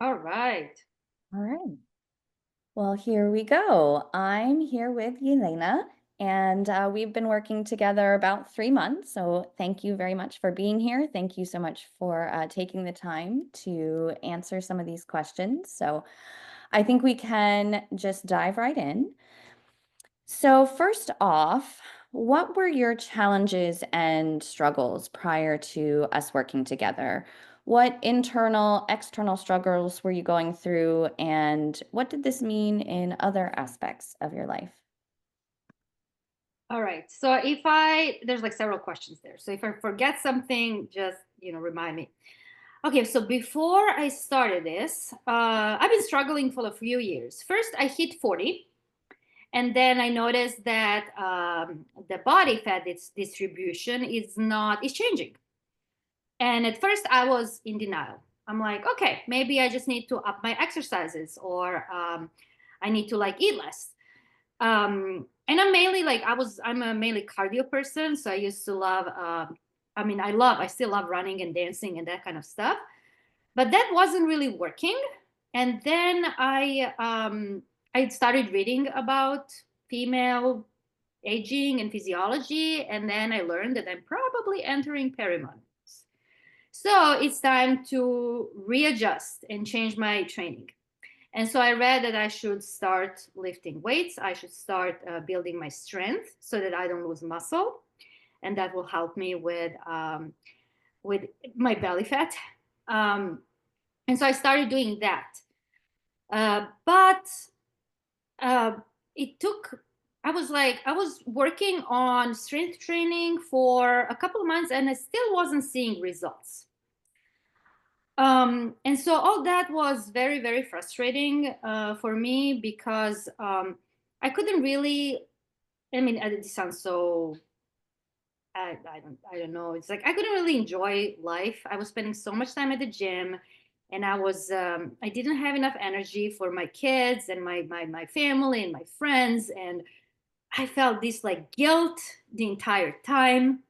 All right. All right. Well, here we go. I'm here with Jelena, and we've been working together about 3 months. So thank you very much for being here. Thank you so much for taking the time to answer some of these questions. So I think we can just dive right in. So, first off, what were your challenges and struggles prior to us working together? What internal, external struggles were you going through, and what did this mean in other aspects of your life? All right. There's like several questions there. So if I forget something, just, remind me. Okay. So before I started this, I've been struggling for a few years. First, I hit 40. And then I noticed that the body fat distribution is changing. And at first I was in denial. I'm like, okay, maybe I just need to up my exercises, or I need to like eat less. And I'm a mainly cardio person. So I used to love, I still love running and dancing and that kind of stuff. But that wasn't really working. And then I started reading about female aging and physiology. And then I learned that I'm probably entering perimenopause. So it's time to readjust and change my training. And so I read that I should start lifting weights. I should start building my strength so that I don't lose muscle, and that will help me with my belly fat. Um, and so I started doing that. But uh, it took. I was working on strength training for a couple of months, and I still wasn't seeing results. And so all that was very, very frustrating for me because I couldn't really. I mean, it sounds so. I don't know. It's like I couldn't really enjoy life. I was spending so much time at the gym, and I didn't have enough energy for my kids and my family and my friends, and I felt this like guilt the entire time,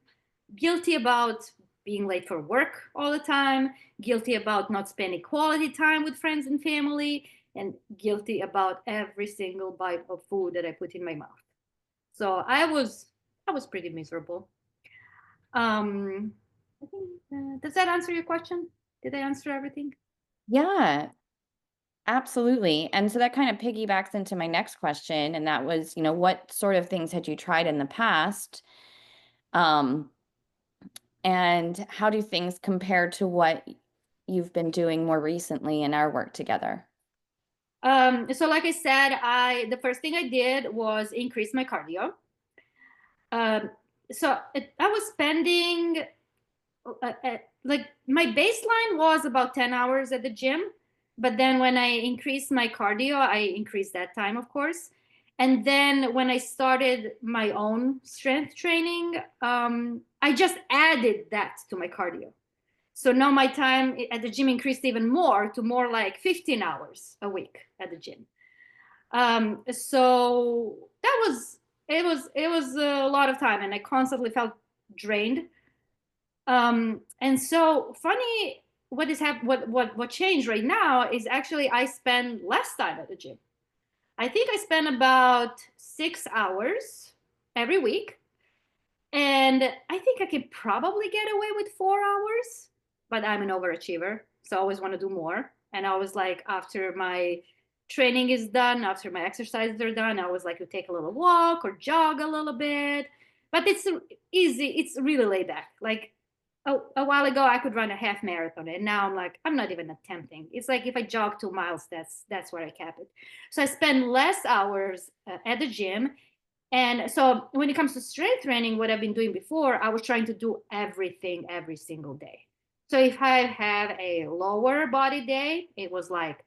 guilty about being late for work all the time, guilty about not spending quality time with friends and family, and guilty about every single bite of food that I put in my mouth. So I was pretty miserable. I think, does that answer your question? Did I answer everything? Yeah, absolutely. And so that kind of piggybacks into my next question, and that was, what sort of things had you tried in the past? Um, and how do things compare to what you've been doing more recently in our work together? So like I said, I the first thing I did was increase my cardio. Um, I was spending like my baseline was about 10 hours at the gym, but then when I increased my cardio, I increased that time, of course. And then when I started my own strength training, I just added that to my cardio. So now my time at the gym increased even more to more like 15 hours a week at the gym. So that was it was a lot of time, and I constantly felt drained. And so funny, what changed right now is actually I spend less time at the gym. I think I spend about 6 hours every week, and I think I can probably get away with 4 hours, but I'm an overachiever, so I always want to do more. And I always like after my training is done, after my exercises are done, I always like to take a little walk or jog a little bit. But it's easy, it's really laid back. Like a while ago, I could run a half marathon, and now I'm like, I'm not even attempting. It's like if I jog 2 miles, that's where I cap it. So I spend less hours at the gym, and so when it comes to strength training, what I've been doing before, I was trying to do everything every single day. So if I have a lower body day, it was like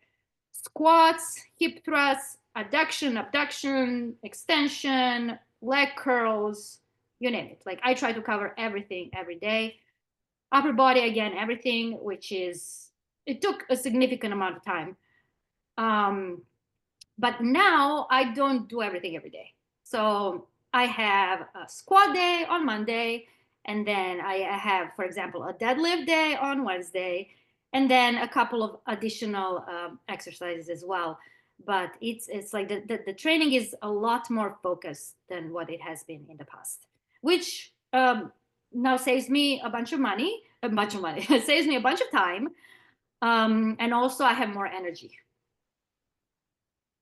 squats, hip thrusts, adduction, abduction, extension, leg curls, you name it. Like I try to cover everything every day. Upper body, again, everything, it took a significant amount of time. Um, but now I don't do everything every day. So I have a squat day on Monday, and then I have, for example, a deadlift day on Wednesday. and then a couple of additional exercises as well. But it's like the training is a lot more focused than what it has been in the past, which now saves me a bunch of money, a bunch of money. It saves me a bunch of time, and also I have more energy.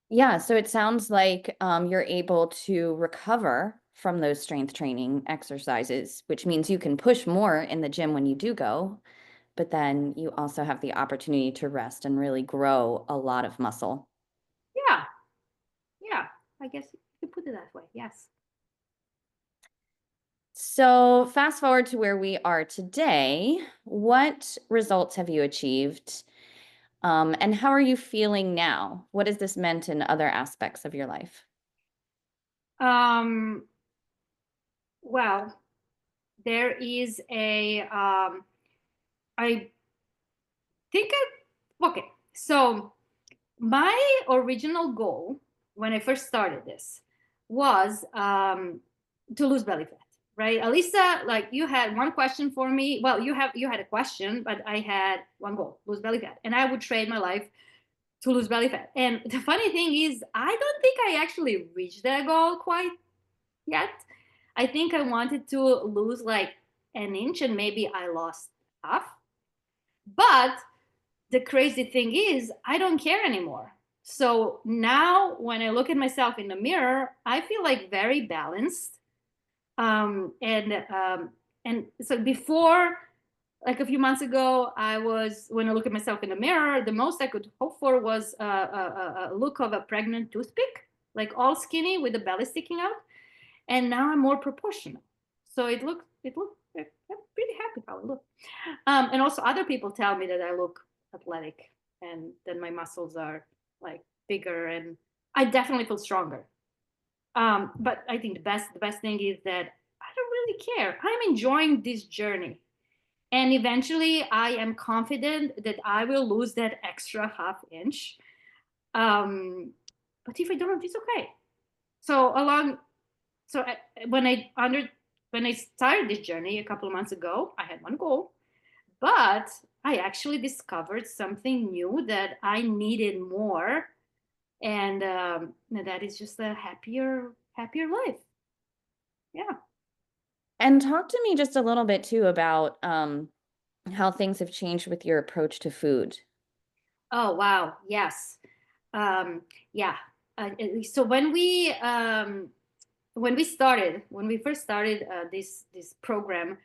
Yeah, so it sounds like you're able to recover from those strength training exercises, which means you can push more in the gym when you do go, but then you also have the opportunity to rest and really grow a lot of muscle. Yeah, yeah. I guess you could put it that way. Yes. So, fast forward to where we are today, what results have you achieved? And how are you feeling now? What has this meant in other aspects of your life? Um, well, there is a I think okay. So my original goal when I first started this was to lose belly fat, right? Alisa, like you had one question for me. Well, you had a question, but I had one goal: lose belly fat, and I would trade my life to lose belly fat. And the funny thing is, I don't think I actually reached that goal quite yet. I think I wanted to lose like an inch, and maybe I lost half. But the crazy thing is, I don't care anymore. So now when I look at myself in the mirror, I feel like very balanced. And so before, like a few months ago, when I look at myself in the mirror, the most I could hope for was a look of a pregnant toothpick, like all skinny with the belly sticking out. And now I'm more proportional. So I'm pretty happy how I look. And also other people tell me that I look athletic and that my muscles are like bigger, and I definitely feel stronger. But I think the best thing is that I don't really care. I'm enjoying this journey. And eventually I am confident that I will lose that extra half inch. Um, but if I don't, it's okay. So along so I, when I under when I started this journey a couple of months ago, I had one goal, but I actually discovered something new that I needed more, and that is just a happier life. Yeah. And talk to me just a little bit too about how things have changed with your approach to food. Oh wow. Yes. Um, yeah. So when we first started this program,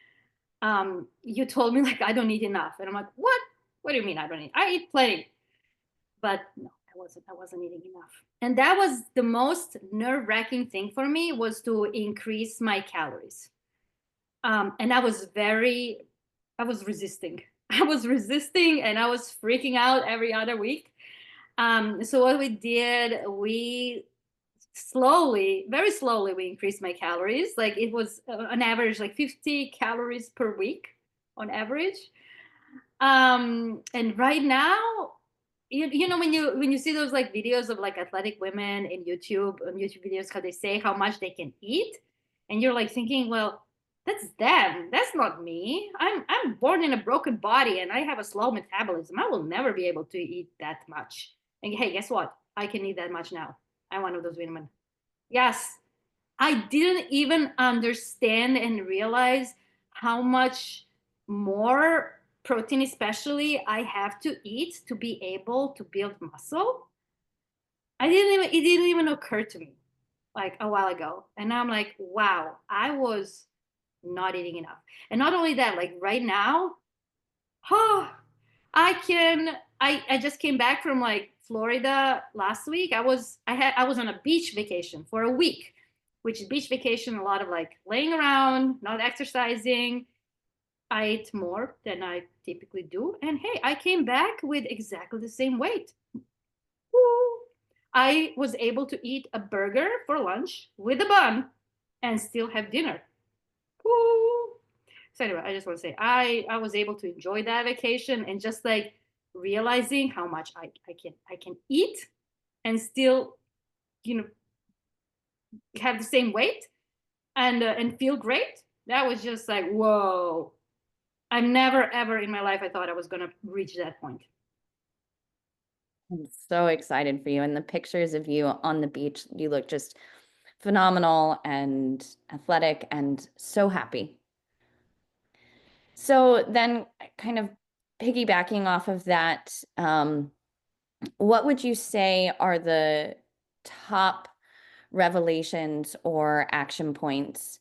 you told me like I don't eat enough, and I'm like, what? What do you mean I don't eat? I eat plenty, but no, I wasn't eating enough, and that was the most nerve-wracking thing for me, was to increase my calories. And I was resisting. I was resisting, and I was freaking out every other week. So what we did, we slowly, very slowly, we increased my calories. Like it was an average like 50 calories per week on average. And right now, you know, when you see those like videos of like athletic women in YouTube, on YouTube videos, how they say how much they can eat, and you're like thinking, well, that's them. That's not me. I'm born in a broken body, and I have a slow metabolism. I will never be able to eat that much. And hey, guess what? I can eat that much now. I'm one of those women. Yes, I didn't even understand and realize how much more protein, especially, I have to eat to be able to build muscle. It didn't even occur to me like a while ago. And now I'm like, wow, I was not eating enough. And not only that, like right now, oh, I just came back from like Florida last week. I was on a beach vacation for a week, which is beach vacation, a lot of like laying around, not exercising. I ate more than I typically do. And hey, I came back with exactly the same weight. Woo. I was able to eat a burger for lunch with a bun and still have dinner. Woo. So anyway, I just want to say I was able to enjoy that vacation, and just like realizing how much I can eat and still, you know, have the same weight and feel great. That was just like whoa. I'm never, ever in my life, I thought I was going to reach that point. I'm so excited for you. And the pictures of you on the beach, you look just phenomenal and athletic and so happy. So then kind of piggybacking off of that, what would you say are the top revelations or action points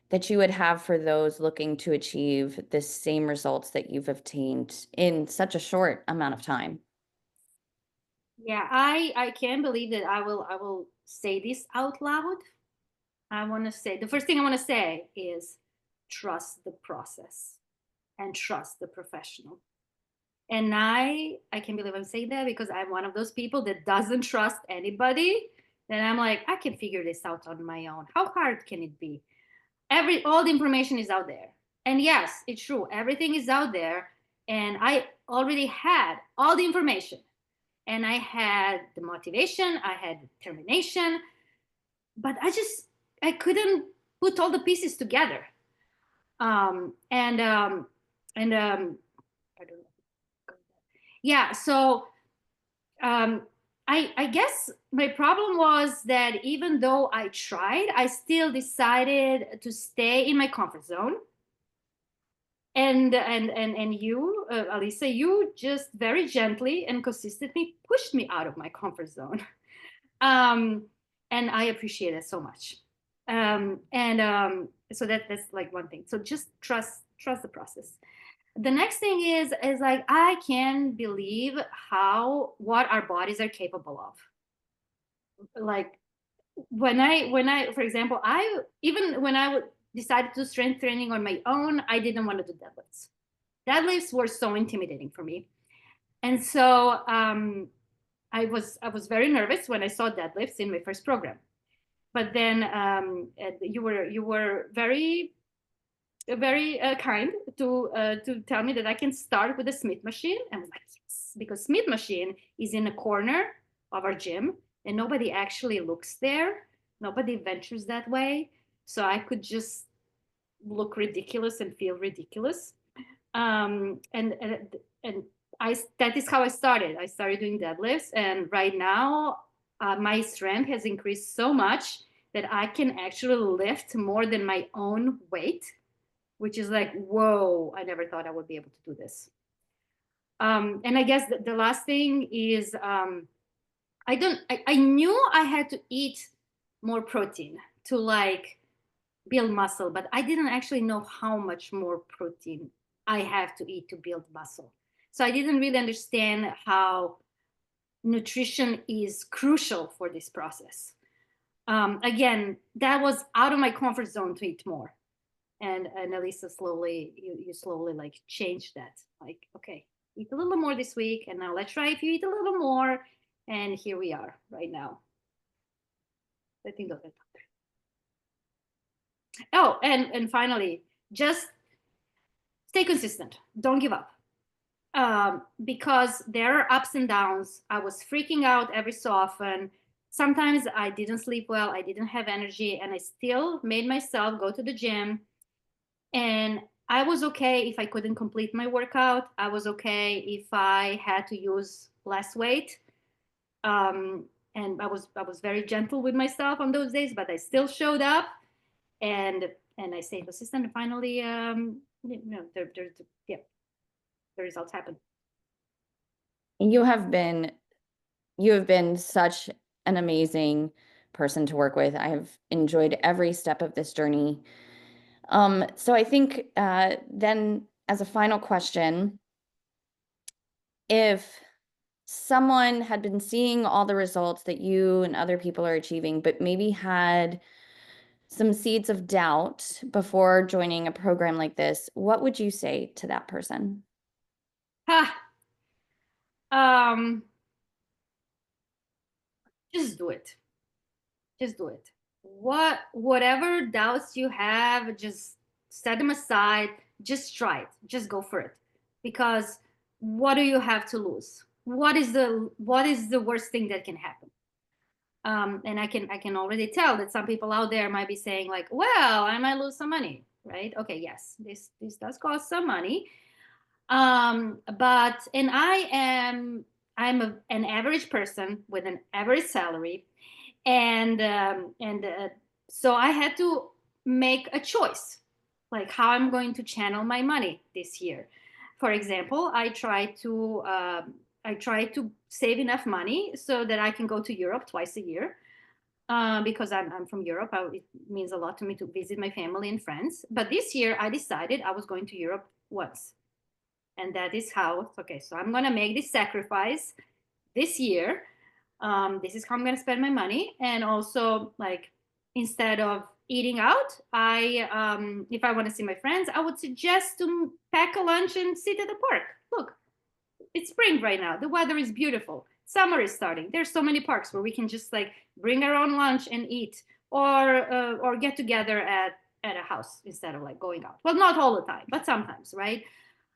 that you would have for those looking to achieve the same results that you've obtained in such a short amount of time? Yeah, I can't believe that I will say this out loud. I want to say the first thing I want to say is trust the process and trust the professional. And I can't believe I'm saying that because I'm one of those people that doesn't trust anybody. Then I'm like, I can figure this out on my own. How hard can it be? All the information is out there. And yes, it's true. Everything is out there. And I already had all the information. And I had the motivation, I had determination, but I couldn't put all the pieces together. Um, and um, and I don't know. Yeah, so um, I guess my problem was that even though I tried, I still decided to stay in my comfort zone. And you, Alisa, you just very gently and consistently pushed me out of my comfort zone. um, and I appreciate it so much. And so that's like one thing. So just trust the process. The next thing is like I can believe how what our bodies are capable of. Like when I for example, I even when I decided to do strength training on my own, I didn't want to do deadlifts. Deadlifts were so intimidating for me, and so I was very nervous when I saw deadlifts in my first program. But then you were very kind to tell me that I can start with a Smith machine. And I was like, yes, because Smith machine is in a corner of our gym, and nobody actually looks there. Nobody ventures that way, so I could just look ridiculous and feel ridiculous. And I that is how I started. I started doing deadlifts, and right now my strength has increased so much that I can actually lift more than my own weight, which is like, whoa! I never thought I would be able to do this. And I guess the last thing is I don't. I knew I had to eat more protein to like build muscle, but I didn't actually know how much more protein I have to eat to build muscle. So I didn't really understand how nutrition is crucial for this process. Again, that was out of my comfort zone to eat more. And Elisa slowly, you slowly like change that. Like, okay, eat a little more this week, and now let's try if you eat a little more. And here we are right now. I think of it. Oh, and finally, just stay consistent. Don't give up. Because there are ups and downs. I was freaking out every so often. Sometimes I didn't sleep well. I didn't have energy, and I still made myself go to the gym. And I was okay if I couldn't complete my workout. I was okay if I had to use less weight. Um, and I was very gentle with myself on those days, but I still showed up and I stayed consistent. And finally, yeah, the results happen. You have been you have been such an amazing person to work with. I have enjoyed every step of this journey. So I think then as a final question, if someone had been seeing all the results that you and other people are achieving, but maybe had some seeds of doubt before joining a program like this, what would you say to that person? Ha! Um, just do it. Just do it. Whatever doubts you have, just set them aside. Just try it. Just go for it. Because what do you have to lose? What is the worst thing that can happen? And I can already tell that some people out there might be saying like, well, I might lose some money. right? Okay, yes, this does cost some money. But and I'm an average person with an average salary, and so I had to make a choice, like how I'm going to channel my money this year. For example, I try to save enough money so that I can go to Europe twice a year, because I'm from Europe. It means a lot to me to visit my family and friends. But this year, I decided I was going to Europe once, and that is how. Okay, so I'm gonna make this sacrifice this year. This is how I'm gonna spend my money, and also, like, instead of eating out, I if I want to see my friends, I would suggest to pack a lunch and sit at the park. Look, it's spring right now. The weather is beautiful. Summer is starting. There's so many parks where we can just like bring our own lunch and eat, or get together at a house instead of like going out. Well, not all the time, but sometimes, right?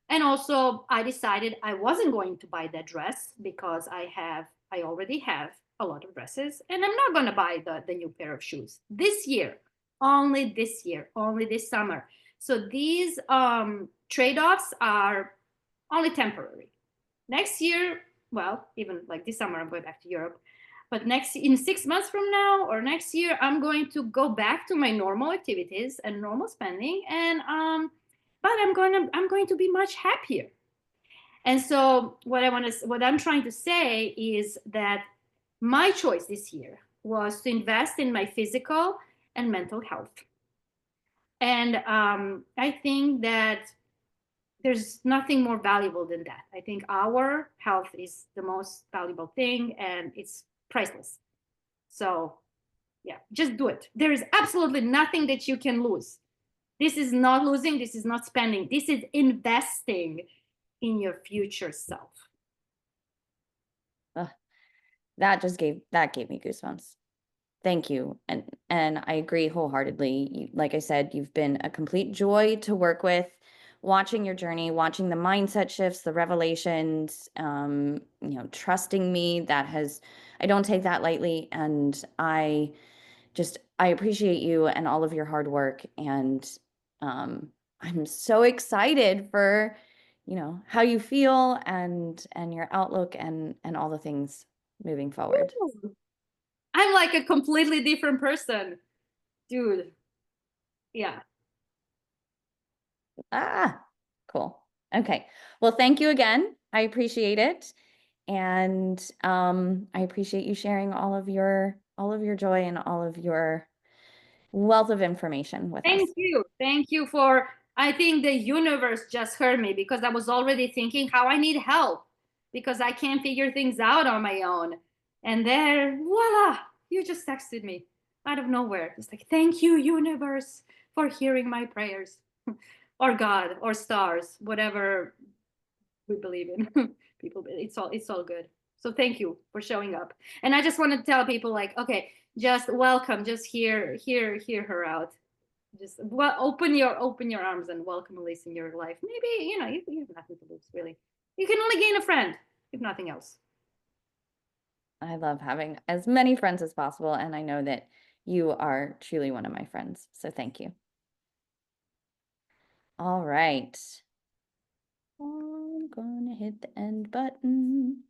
And also, I decided I wasn't going to buy that dress because I already have a lot of dresses, and I'm not going to buy the new pair of shoes this year, only this summer. So these trade-offs are only temporary. Next year, well, even like this summer, I'm going back to Europe. But next, in 6 months from now or next year, I'm going to go back to my normal activities and normal spending, and but I'm going to be much happier. And so what I'm trying to say is that my choice this year was to invest in my physical and mental health. And I think that there's nothing more valuable than that. I think our health is the most valuable thing, and it's priceless. So, yeah, just do it. There is absolutely nothing that you can lose. This is not losing, this is not spending, this is investing in your future self. Ugh, that gave me goosebumps. Thank you. And I agree wholeheartedly. Like I said, you've been a complete joy to work with, watching your journey, watching the mindset shifts, the revelations, trusting me. I don't take that lightly. And I appreciate you and all of your hard work. And I'm so excited for, how you feel and your outlook and all the things moving forward. I'm like a completely different person, dude. Yeah. Ah, cool. Okay. Well, thank you again. I appreciate it. And I appreciate you sharing all of your joy and all of your wealth of information with us. Thank you. Thank you for, I think the universe just heard me because I was already thinking how I need help because I can't figure things out on my own. And there, voila, you just texted me out of nowhere. It's like, thank you, universe, for hearing my prayers. Or God, or stars, whatever we believe in. People, it's all good. So thank you for showing up. And I just want to tell people, like, okay, just welcome, just hear her out. Just, well, open your arms and welcome Elise in your life. Maybe, you have nothing to lose, really. You can only gain a friend, if nothing else. I love having as many friends as possible, and I know that you are truly one of my friends. So thank you. All right. I'm gonna hit the end button.